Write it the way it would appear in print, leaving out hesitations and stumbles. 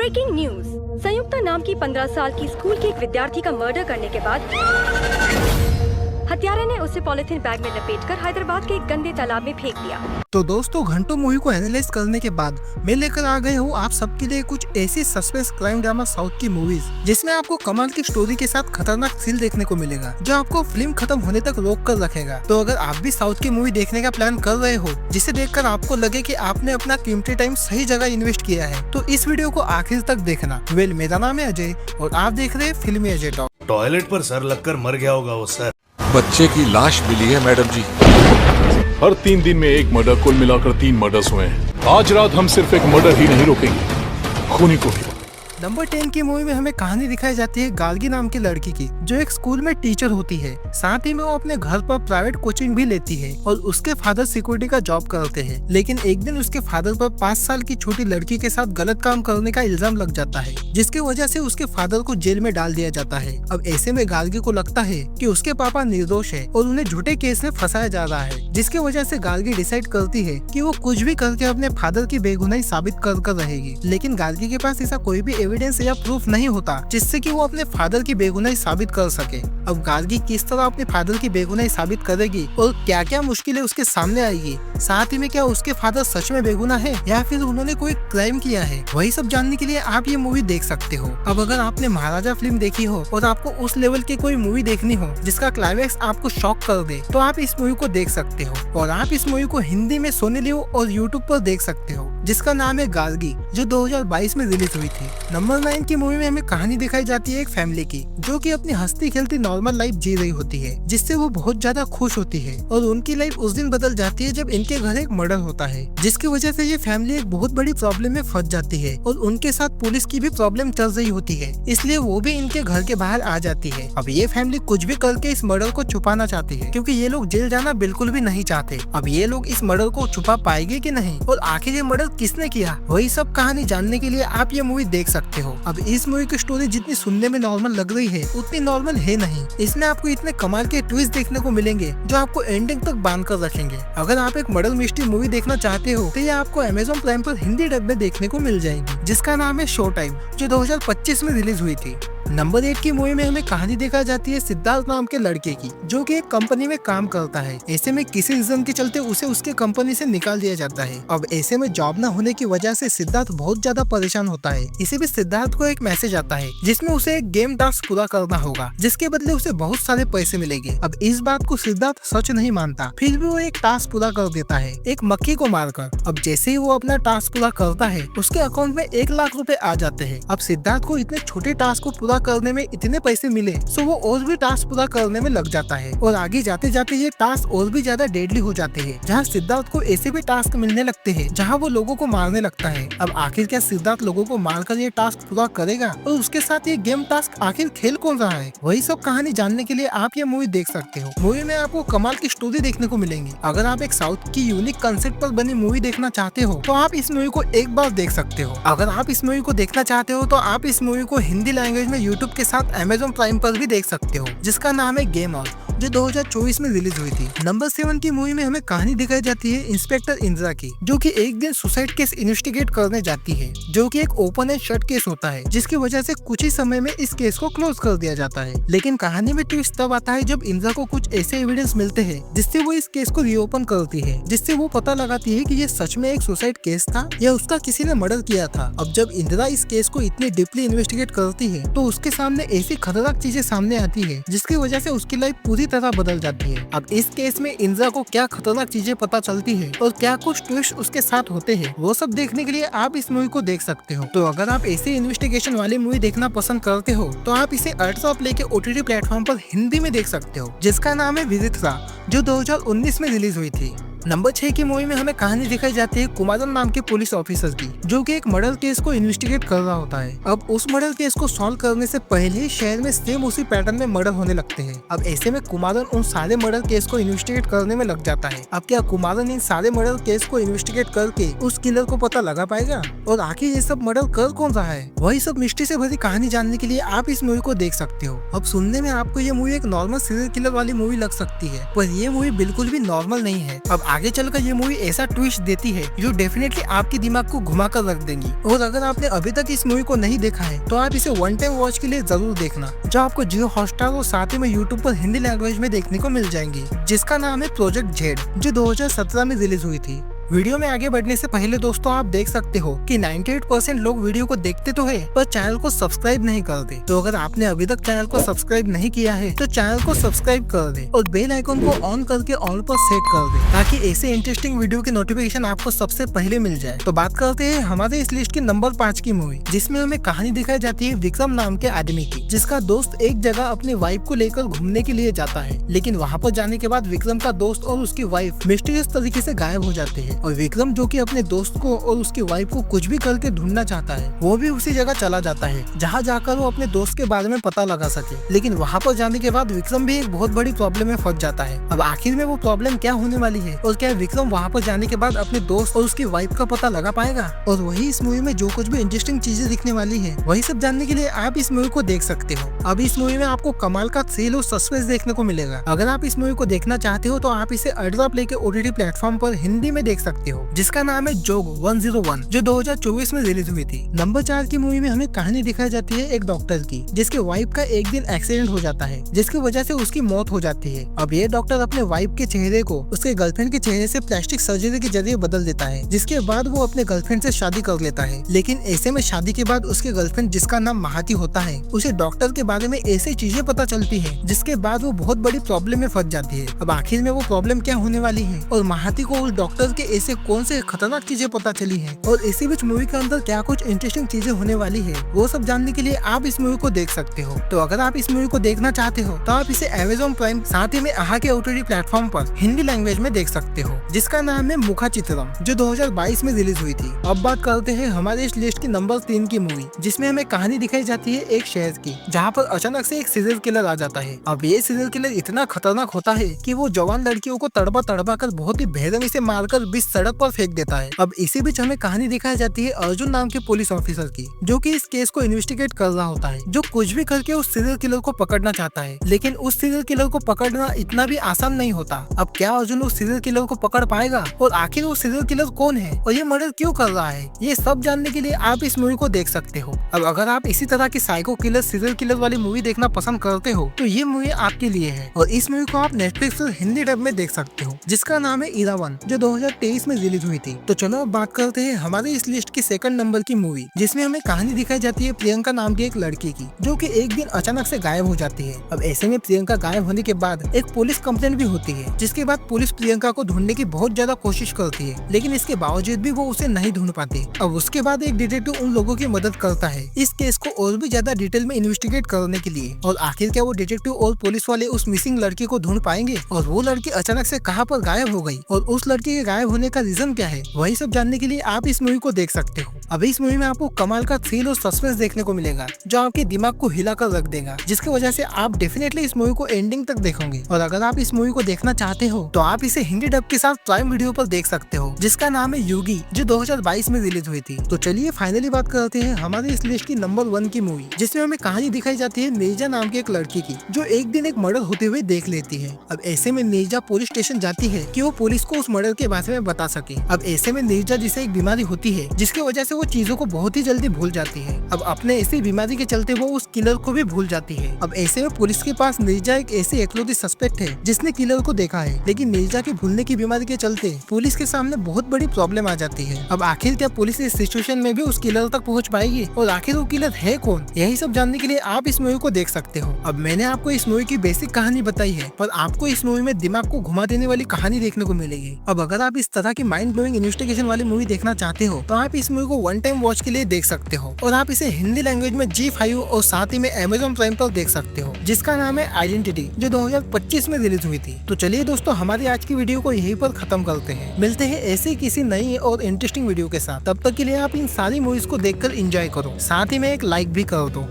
Breaking news. संयुक्ता नाम की 15 साल की स्कूल के एक विद्यार्थी का मर्डर करने के बाद हत्यारे ने उसे पॉलिथीन बैग में लपेटकर हैदराबाद के एक गंदे तालाब में फेंक दिया। तो दोस्तों, घंटों मूवी को एनालाइज करने के बाद मैं लेकर आ गए हूँ आप सबके लिए कुछ ऐसी सस्पेंस क्राइम ड्रामा साउथ की मूवीज जिसमें आपको कमाल की स्टोरी के साथ खतरनाक सील देखने को मिलेगा जो आपको फिल्म खत्म होने तक रोक कर रखेगा। तो अगर आप भी साउथ की मूवी देखने का प्लान कर रहे हो जिसे देखकर आपको लगे कि आपने अपना कीमती टाइम सही जगह इन्वेस्ट किया है, तो इस वीडियो को आखिर तक देखना। मेरा नाम है अजय और आप देख रहे हैं फिल्मी अजय टॉक। टॉयलेट पर सर लगकर मर गया होगा वो सर। बच्चे की लाश मिली है मैडम जी। हर 3 दिन में एक मर्डर, कुल मिलाकर 3 मर्डर्स हुए हैं। आज रात हम सिर्फ एक मर्डर ही नहीं रोकेंगे, खूनी को भी। नंबर 10 की मूवी में हमें कहानी दिखाई जाती है गार्गी नाम की लड़की की जो एक स्कूल में टीचर होती है। साथ ही में वो अपने घर पर प्राइवेट कोचिंग भी लेती है और उसके फादर सिक्योरिटी का जॉब करते हैं। लेकिन एक दिन उसके फादर पर 5 साल की छोटी लड़की के साथ गलत काम करने का इल्जाम लग जाता है, जिसकी वजह से उसके फादर को जेल में डाल दिया जाता है। अब ऐसे में गार्गी को लगता है कि उसके पापा निर्दोष है और उन्हें झूठे केस में फंसाया जा रहा है, जिसकी वजह से गार्गी डिसाइड करती है कि वो कुछ भी करके अपने फादर की बेगुनाही साबित कर रहेगी। लेकिन गार्गी के पास ऐसा कोई भी एविडेंस या प्रूफ नहीं होता जिससे कि वो अपने फादर की बेगुनाही साबित कर सके। अब गार्गी किस तरह अपने फादर की बेगुनाही साबित करेगी और क्या क्या मुश्किलें उसके सामने आएगी, साथ ही में क्या उसके फादर सच में बेगुनाह है या फिर उन्होंने कोई क्राइम किया है, वही सब जानने के लिए आप ये मूवी देख सकते हो। अब अगर आपने महाराजा फिल्म देखी हो और आपको उस लेवल की कोई मूवी देखनी हो जिसका क्लाइमैक्स आपको शॉक कर दे, तो आप इस मूवी को देख सकते हो। और आप इस मूवी को हिंदी में सोनी लिव और यूट्यूब पर देख सकते हो, जिसका नाम है गार्गी, जो 2022 में रिलीज हुई थी। नंबर 9 की मूवी में हमें कहानी दिखाई जाती है एक फैमिली की जो कि अपनी हंसती खेलती नॉर्मल लाइफ जी रही होती है, जिससे वो बहुत ज्यादा खुश होती है। और उनकी लाइफ उस दिन बदल जाती है जब इनके घर एक मर्डर होता है, जिसकी वजह से ये फैमिली एक बहुत बड़ी प्रॉब्लम में फंस जाती है और उनके साथ पुलिस की भी प्रॉब्लम चल रही होती है, इसलिए वो भी इनके घर के बाहर आ जाती है। अब ये फैमिली कुछ भी करके इस मर्डर को छुपाना चाहती है, क्योंकि ये लोग जेल जाना बिल्कुल भी नहीं चाहते। अब ये लोग इस मर्डर को छुपा पाएंगे कि नहीं और आखिर ये मर्डर किसने किया, वही सब कहानी जानने के लिए आप ये मूवी देख सकते हो। अब इस मूवी की स्टोरी जितनी सुनने में नॉर्मल लग रही है उतनी नॉर्मल है नहीं। इसमें आपको इतने कमाल के ट्विस्ट देखने को मिलेंगे जो आपको एंडिंग तक बांध कर रखेंगे। अगर आप एक मर्डर मिस्ट्री मूवी देखना चाहते हो तो ये आपको अमेज़न प्राइम पर हिंदी डब में देखने को मिल जाएगी, जिसका नाम है शो टाइम, जो 2025 में रिलीज हुई थी। नंबर 8 की मूवी में हमें कहानी देखा जाती है सिद्धार्थ नाम के लड़के की जो कि एक कंपनी में काम करता है। ऐसे में किसी रीजन के चलते उसे उसके कंपनी से निकाल दिया जाता है। अब ऐसे में जॉब न होने की वजह से सिद्धार्थ बहुत ज्यादा परेशान होता है। इसी बीच सिद्धार्थ को एक मैसेज आता है जिसमें उसे एक गेम टास्क पूरा करना होगा, जिसके बदले उसे बहुत सारे पैसे मिलेंगे। अब इस बात को सिद्धार्थ सच नहीं मानता, फिर भी वो एक टास्क पूरा कर देता है, एक मक्खी को मारकर। अब जैसे ही वो अपना टास्क पूरा करता है उसके अकाउंट में 1 लाख रुपए आ जाते हैं। अब सिद्धार्थ को इतने छोटे टास्क को पूरा करने में इतने पैसे मिले तो वो और भी टास्क पूरा करने में लग जाता है और आगे जाते जाते ये टास्क और भी ज्यादा डेडली हो जाते हैं, जहाँ सिद्धार्थ को ऐसे भी टास्क मिलने लगते हैं जहाँ वो लोगों को मारने लगता है। अब आखिर क्या सिद्धार्थ लोगों को मारकर ये टास्क पूरा करेगा और उसके साथ ये गेम टास्क आखिर खेल कौन रहा है, वही सब कहानी जानने के लिए आप ये मूवी देख सकते हो। मूवी में आपको कमाल की स्टोरी देखने को मिलेंगी। अगर आप एक साउथ की यूनिक कंसेप्ट पर बनी मूवी देखना चाहते हो तो आप इस मूवी को एक बार देख सकते हो। अगर आप इस मूवी को देखना चाहते हो तो आप इस मूवी को हिंदी लैंग्वेज में यूट्यूब के साथ अमेज़न प्राइम पर भी देख सकते हो, जिसका नाम है गेम ऑन, जो 2024 में रिलीज हुई थी। नंबर 7 की मूवी में हमें कहानी दिखाई जाती है इंस्पेक्टर इंदिरा की, जो कि एक दिन सुसाइड केस इन्वेस्टिगेट करने जाती है, जो कि एक ओपन एंड शट केस होता है, जिसकी वजह से कुछ ही समय में इस केस को क्लोज कर दिया जाता है। लेकिन कहानी में ट्विस्ट तब आता है जब इंदिरा को कुछ ऐसे एविडेंस मिलते हैं जिससे वो इस केस को रीओपन करती है, जिससे वो पता लगाती है कि ये सच में एक सुसाइड केस था या उसका किसी ने मर्डर किया था। अब जब इंदिरा इस केस को इतनी डीपली इन्वेस्टिगेट करती है तो उसके सामने ऐसी खतरनाक चीजें सामने आती है जिसकी वजह से उसकी लाइफ पूरी तरह बदल जाती है। अब इस केस में इंदिरा को क्या खतरनाक चीजें पता चलती है और क्या कुछ ट्विस्ट उसके साथ होते हैं, वो सब देखने के लिए आप इस मूवी को देख सकते हो। तो अगर आप ऐसे इन्वेस्टिगेशन वाली मूवी देखना पसंद करते हो तो आप इसे अल्ट्रा प्ले के OTT प्लेटफॉर्म पर हिंदी में देख सकते हो, जिसका नाम है विजित्रा, जो 2019 में रिलीज हुई थी। नंबर 6 की मूवी में हमें कहानी दिखाई जाती है कुमारन नाम के पुलिस ऑफिसर की, जो कि एक मर्डर केस को इन्वेस्टिगेट कर रहा होता है। अब उस मर्डर केस को सॉल्व करने से पहले ही शहर में सेम उसी पैटर्न में मर्डर होने लगते हैं। अब ऐसे में कुमारन उन सारे मर्डर केस को इन्वेस्टिगेट करने में लग जाता है। अब क्या कुमारन इन सारे मर्डर केस को इन्वेस्टिगेट करके उस किलर को पता लगा पाएगा और आखिर ये सब मर्डर कर कौन रहा है, वही सब मिस्ट्री से भरी कहानी जानने के लिए आप इस मूवी को देख सकते हो। अब सुनने में आपको ये मूवी एक नॉर्मल सीरियल किलर वाली मूवी लग सकती है, पर ये मूवी बिल्कुल भी नॉर्मल नहीं है। अब आगे चलकर ये मूवी ऐसा ट्विस्ट देती है जो डेफिनेटली आपके दिमाग को घुमा कर रख देंगी। और अगर आपने अभी तक इस मूवी को नहीं देखा है तो आप इसे वन टाइम वॉच के लिए जरूर देखना, जो आपको जियो हॉटस्टार और साथ ही में यूट्यूब पर हिंदी लैंग्वेज में देखने को मिल जाएंगी, जिसका नाम है प्रोजेक्ट जेड, जो 2017 में रिलीज हुई थी। वीडियो में आगे बढ़ने से पहले दोस्तों आप देख सकते हो कि 98% लोग वीडियो को देखते तो है पर चैनल को सब्सक्राइब नहीं करते। तो अगर आपने अभी तक चैनल को सब्सक्राइब नहीं किया है तो चैनल को सब्सक्राइब कर दे और बेल आइकन को ऑन करके ऑल पर सेट कर दे, ताकि ऐसे इंटरेस्टिंग वीडियो की नोटिफिकेशन आपको सबसे पहले मिल जाए। तो बात करते हैं हमारे इस लिस्ट की नंबर 5 की मूवी, जिसमें हमें कहानी दिखाई जाती है विक्रम नाम के आदमी की, जिसका दोस्त एक जगह अपनी वाइफ को लेकर घूमने के लिए जाता है। लेकिन वहाँ पर जाने के बाद विक्रम का दोस्त और उसकी वाइफ मिस्टीरियस तरीके से गायब हो जाते हैं और विक्रम, जो कि अपने दोस्त को और उसकी वाइफ को कुछ भी करके ढूंढना चाहता है, वो भी उसी जगह चला जाता है जहाँ जाकर वो अपने दोस्त के बारे में पता लगा सके। लेकिन वहाँ पर जाने के बाद विक्रम भी एक बहुत बड़ी प्रॉब्लम में फंस जाता है। अब आखिर में वो प्रॉब्लम क्या होने वाली है और क्या विक्रम वहाँ पर जाने के बाद अपने दोस्त और उसकी वाइफ का पता लगा पाएगा, और वही इस मूवी में जो कुछ भी इंटरेस्टिंग चीजें दिखने वाली है, वही सब जानने के लिए आप इस मूवी को देख सकते हो। अब इस मूवी में आपको कमाल का थ्रिल और सस्पेंस देखने को मिलेगा। अगर आप इस मूवी को देखना चाहते हो तो आप इसे अल्ट्रा प्ले के OTT प्लेटफॉर्म पर हिंदी में देख सकते हो, जिसका नाम है जोग 101, जो 2024 में रिलीज हुई थी। नंबर 4 की मूवी में हमें कहानी दिखाई जाती है एक डॉक्टर की, जिसके वाइफ का एक दिन एक्सीडेंट हो जाता है, जिसकी वजह से उसकी मौत हो जाती है। अब ये डॉक्टर अपने वाइफ के चेहरे को उसके गर्लफ्रेंड के चेहरे से प्लास्टिक सर्जरी के जरिए बदल देता है, जिसके बाद वो अपने गर्लफ्रेंड से शादी कर लेता है। लेकिन ऐसे में शादी के बाद उसके गर्लफ्रेंड, जिसका नाम महाती होता है, उसे डॉक्टर के बारे में ऐसी चीजें पता चलती है, जिसके बाद वो बहुत बड़ी प्रॉब्लम में फंस जाती है। अब आखिर में वो प्रॉब्लम क्या होने वाली है और महाती को उस डॉक्टर के ऐसे कौन से खतरनाक चीजें पता चली है और इसी बीच मूवी के अंदर क्या कुछ इंटरेस्टिंग चीजें होने वाली है, वो सब जानने के लिए आप इस मूवी को देख सकते हो। तो अगर आप इस मूवी को देखना चाहते हो तो आप इसे Amazon प्राइम साथ ही में आहा के OTT प्लेटफॉर्म पर हिंदी लैंग्वेज में देख सकते हो, जिसका नाम है मुखा चित्रम, जो 2022 में रिलीज हुई थी। अब बात करते हैं हमारे इस लिस्ट की नंबर 3 की मूवी, जिसमें हमें कहानी दिखाई जाती है एक शहर की, जहाँ पर अचानक से एक सीरियल किलर आ जाता है। अब ये सीरियल किलर इतना खतरनाक होता है कि वो जवान लड़कियों को तड़पा तड़पा कर बहुत ही बेरहमी से मारकर बीच सड़क पर फेंक देता है। अब इसी बीच हमें कहानी दिखाई जाती है अर्जुन नाम के पुलिस ऑफिसर की, जो कि इस केस को इन्वेस्टिगेट कर रहा होता है, जो कुछ भी करके उस सीरियल किलर को पकड़ना चाहता है। लेकिन उस सीरियल किलर को पकड़ना इतना भी आसान नहीं होता। अब क्या अर्जुन उस सीरियल किलर को पकड़ पाएगा और आखिर वो सीरियल किलर कौन है और ये मर्डर क्यों कर रहा है, ये सब जानने के लिए आप इस मूवी को देख सकते हो। अब अगर आप इसी तरह की साइको किलर, सीरियल किलर वाली मूवी देखना पसंद करते हो तो ये मूवी आपके लिए है, और इस मूवी को आप नेटफ्लिक्स पर हिंदी डब में देख सकते हो, जिसका नाम है इरावन, जो 2023 में रिलीज हुई थी। तो चलो अब बात करते हैं हमारे इस लिस्ट की 2nd नंबर की मूवी, जिसमें हमें कहानी दिखाई जाती है प्रियंका नाम की एक लड़की की, जो कि एक दिन अचानक से गायब हो जाती है। अब ऐसे में प्रियंका गायब होने के बाद एक पुलिस कंप्लेंट भी होती है, जिसके बाद पुलिस प्रियंका को ढूंढने की बहुत ज्यादा कोशिश करती है, लेकिन इसके बावजूद भी वो उसे नहीं ढूंढ पाती। अब उसके बाद एक डिटेक्टिव उन लोगों की मदद करता है इस केस को और भी ज्यादा डिटेल में इन्वेस्टिगेट करने के लिए। और आखिर क्या वो डिटेक्टिव और पुलिस वाले उस मिसिंग लड़की को ढूंढ पाएंगे और वो लड़की अचानक से कहां पर गायब हो गई और उस लड़की के गायब होने का रीजन क्या है, वही सब जानने के लिए आप इस मूवी को देख सकते हो। अब इस मूवी में आपको कमाल का थ्रिल और सस्पेंस देखने को मिलेगा, जो आपके दिमाग को हिला कर रख देगा, जिसकी वजह से आप डेफिनेटली इस मूवी को एंडिंग तक देखोगे। और अगर आप इस मूवी को देखना चाहते हो तो आप इसे हिंदी डब के साथ प्राइम वीडियो पर देख सकते हो, जिसका नाम है योगी, जो 2022 में रिलीज हुई थी। तो चलिए फाइनली बात करते हैं हमारे इस लिस्ट की नंबर 1 की मूवी, जिसमें हमें कहानी दिखाई जाती है नीरजा नाम की एक लड़की की, जो एक दिन एक मर्डर होते हुए देख लेती है। अब ऐसे में नीरजा पुलिस स्टेशन जाती है कि वो पुलिस को उस मर्डर के बारे में बता सके। अब ऐसे में नीरजा जिसे एक बीमारी होती है, जिसकी वजह से वो चीजों को बहुत ही जल्दी भूल जाती है। अब अपने ऐसी बीमारी के चलते वो उस किलर को भी भूल जाती है। अब ऐसे में पुलिस के पास नीरजा एक ऐसी एकलौती सस्पेक्ट है जिसने किलर को देखा है, लेकिन नीरजा के भूलने की बीमारी के चलते पुलिस के सामने बहुत बड़ी प्रॉब्लम आ जाती है। अब आखिर क्या पुलिस इस सिचुएशन में भी उस किलर तक पहुंच पाएगी और आखिर वो किलर है कौन, यही सब जानने के लिए आप इस मूवी को देख सकते हो। अब मैंने आपको इस मूवी की बेसिक कहानी बताई है, पर आपको इस मूवी में दिमाग को घुमा देने वाली कहानी देखने को मिलेगी। अब अगर आप इस तरह की माइंड ब्लोइंग इन्वेस्टिगेशन वाली मूवी देखना चाहते हो तो आप इस मूवी को वन टाइम वॉच के लिए देख सकते हो, और आप इसे हिंदी लैंग्वेज में G5 और साथ ही में Amazon प्राइम पर देख सकते हो, जिसका नाम है आइडेंटिटी, जो 2025 में रिलीज हुई थी। तो चलिए दोस्तों, हमारी आज की वीडियो को यहीं पर खत्म करते हैं। मिलते हैं ऐसे किसी नई और इंटरेस्टिंग वीडियो के साथ। तब तक के लिए आप इन सारी मूवीज को देखकर एंजॉय करो, साथ ही में एक लाइक भी कर दो।